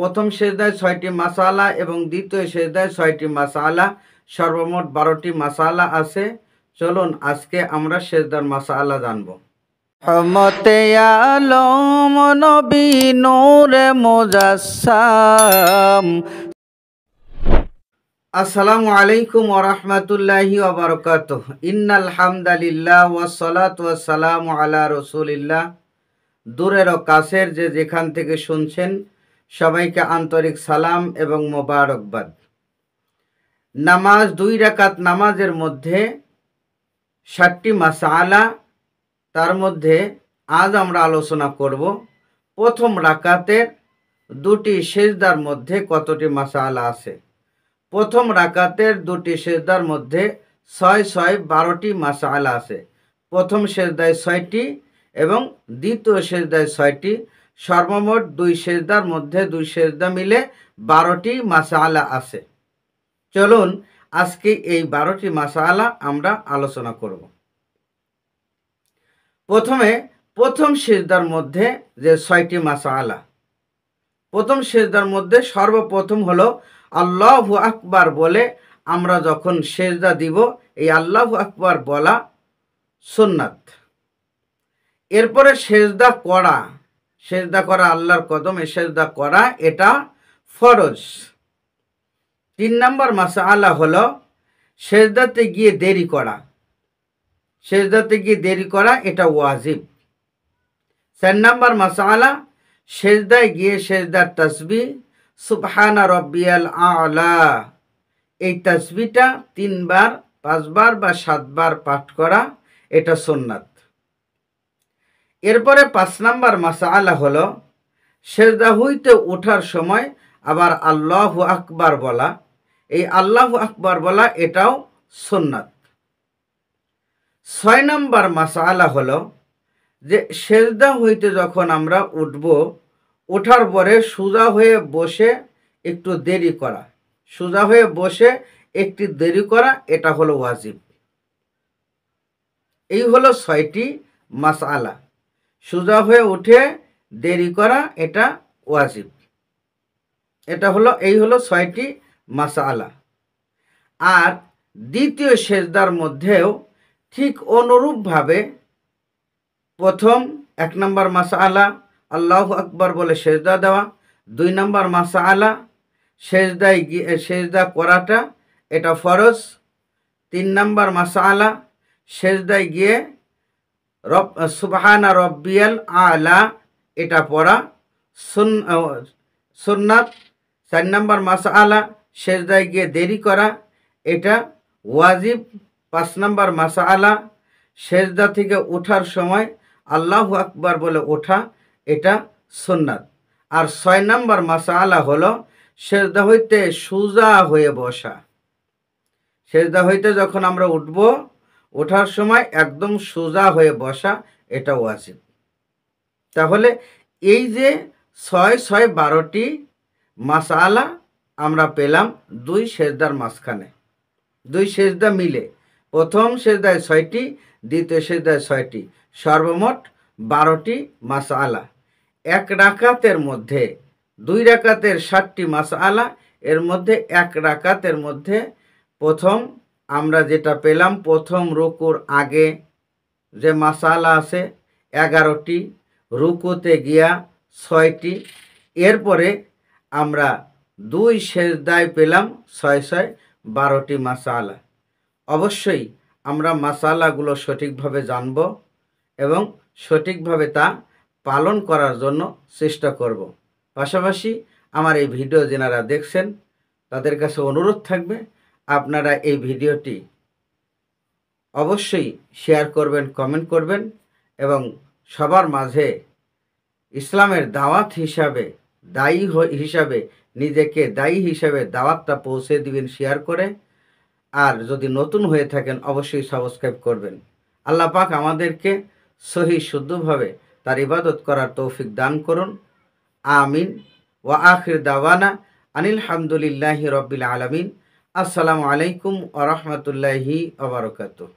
প্রথম সেজদায় 6টি মাসালা এবং দ্বিতীয় সেজদায় 6টি মাসালা, সর্বমোট 12টি মাসালা আছে। চলুন আজকে আমরা সেজদার মাসালা জানব। রহমতে আলম নবী নূরে মুজাসসাম। আসসালামু আলাইকুম ওয়া রাহমাতুল্লাহি ওয়া বারাকাতুহু। ইন্নাল হামদালিল্লাহ ওয়াস সালাতু ওয়াস সালামু আলা রাসূলিল্লাহ। দূরের ও কাছের যে যেখান থেকে শুনছেন সবাইকে আন্তরিক সালাম এবং মোবারকবাদ। নামাজ 2 রাকাত নামাজের মধ্যে 7টি মাসালা, তার মধ্যে আজ আমরা আলোচনা করব প্রথম রাকাতের 2টি সেজদার মধ্যে কতটি মাসালা আছে। প্রথম রাকাতের 2টি সেজদার মধ্যে 12টি মাসালা আছে। প্রথম সেজদায় 6টি এবং দ্বিতীয় সেজদায় 6টি, সর্বমোট 2 সেজদার মধ্যে 2 সেজদা মিলে 12টি মাসালা আছে। চলুন আজকে এই 12টি মাসালা আমরা আলোচনা করব। প্রথমে প্রথম সেজদার মধ্যে যে 6টি মাসালা, প্রথম সেজদার মধ্যে সর্বপ্রথম হলো আল্লাহু আকবার বলে আমরা যখন সেজদা দিব, এই আল্লাহু আকবার বলা সুন্নাত। এরপরে সেজদা করা আল্লাহর কদমে সেজদা করা এটা ফরজ। 3 নম্বর মাসালা হলো সেজদাতে গিয়ে দেরি করা এটা ওয়াজিব। 4 নম্বর মাসালা সেজদায় গিয়ে সেজদার তাসবিহ সুবহানা রাব্বিয়াল আ'লা, এই তাসবিহটা 3 বার 5 বার বা 7 বার পাঠ করা এটা সুন্নাত। এরপরে 5 নম্বর মাসালা হলো সেজদা হইতে ওঠার সময় আবার আল্লাহু আকবার বলা, এই আল্লাহু আকবার বলা এটাও সুন্নাত। 6 নম্বর মাসালা হলো যে সেজদা হইতে যখন আমরা উঠব, ওঠার পরে সোজা হয়ে বসে একটু দেরি করা, এটা হলো ওয়াজিব। এই হলো 6টি মাসালা। সোজা হয়ে উঠে দেরি করা এটা ওয়াজিব। এই হলো 6টি মাসালা। আর দ্বিতীয় সেজদার মধ্যেও ঠিক অনুরূপভাবে প্রথম 1 নম্বর মাসালা আল্লাহু আকবার বলে সেজদা দেওয়া, 2 নম্বর মাসালা সেজদা করাটা এটা ফরজ, 3 নম্বর মাসালা সেজদায় গিয়ে সুবহানা রাব্বিয়াল আ'লা এটা পড়া সুন্নাত। 4 নম্বর মাসালা সেজদায় গিয়ে দেরি করা এটা ওয়াজিব। 5 নম্বর মাসালা সেজদা থেকে ওঠার সময় আল্লাহু আকবার বলে ওঠা এটা সুন্নাত। আর 6 নম্বর মাসালা হলো সেজদা হইতে সোজা হয়ে বসা। সেজদা হইতে যখন আমরা উঠব, ওঠার সময় একদম সোজা হয়ে বসা এটা ওয়াজিব। তাহলে এই যে 12টি মাসালা আমরা পেলাম 2 সেজদার মাঝখানে, 2 সেজদা মিলে। প্রথম সেজদায় 6টি, দ্বিতীয় সেজদায় 6টি, সর্বমোট 12টি মাসালা। 1 রাকাতের মধ্যে 2 রাকাতের 7টি মাসালা, এর মধ্যে 1 রাকাতের মধ্যে প্রথম আমরা যেটা পেলাম, প্রথম রুকুর আগে যে মাসালা আছে 11টি, রুকুতে গিয়া 6টি, এরপরে আমরা 2 সেজদায় পেলাম 6 12টি মাসালা। অবশ্যই আমরা মাসালাগুলো সঠিকভাবে জানব এবং সঠিকভাবে তা পালন করার জন্য চেষ্টা করব। পাশাপাশি আমার এই ভিডিও যারা দেখছেন তাদের কাছে অনুরোধ থাকবে আপনারা এই ভিডিওটি অবশ্যই শেয়ার করবেন, কমেন্ট করবেন এবং সবার মাঝে ইসলামের দাওয়াত হিসাবে নিজেকে দায়ী হিসাবে দাওয়াতটা পৌঁছে দিবেন শেয়ার করে। আর যদি নতুন হয়ে থাকেন অবশ্যই সাবস্ক্রাইব করবেন। আল্লাহ পাক আমাদেরকে সহি শুদ্ধভাবে তার ইবাদত করার তৌফিক দান করুন। আমিন। ওয়া আখির দাওয়ানা আনিল হামদুলিল্লাহি রাব্বিল আলামিন। আসসালামু আলাইকুম ওয়া রাহমাতুল্লাহি ওয়া বারাকাতুহু।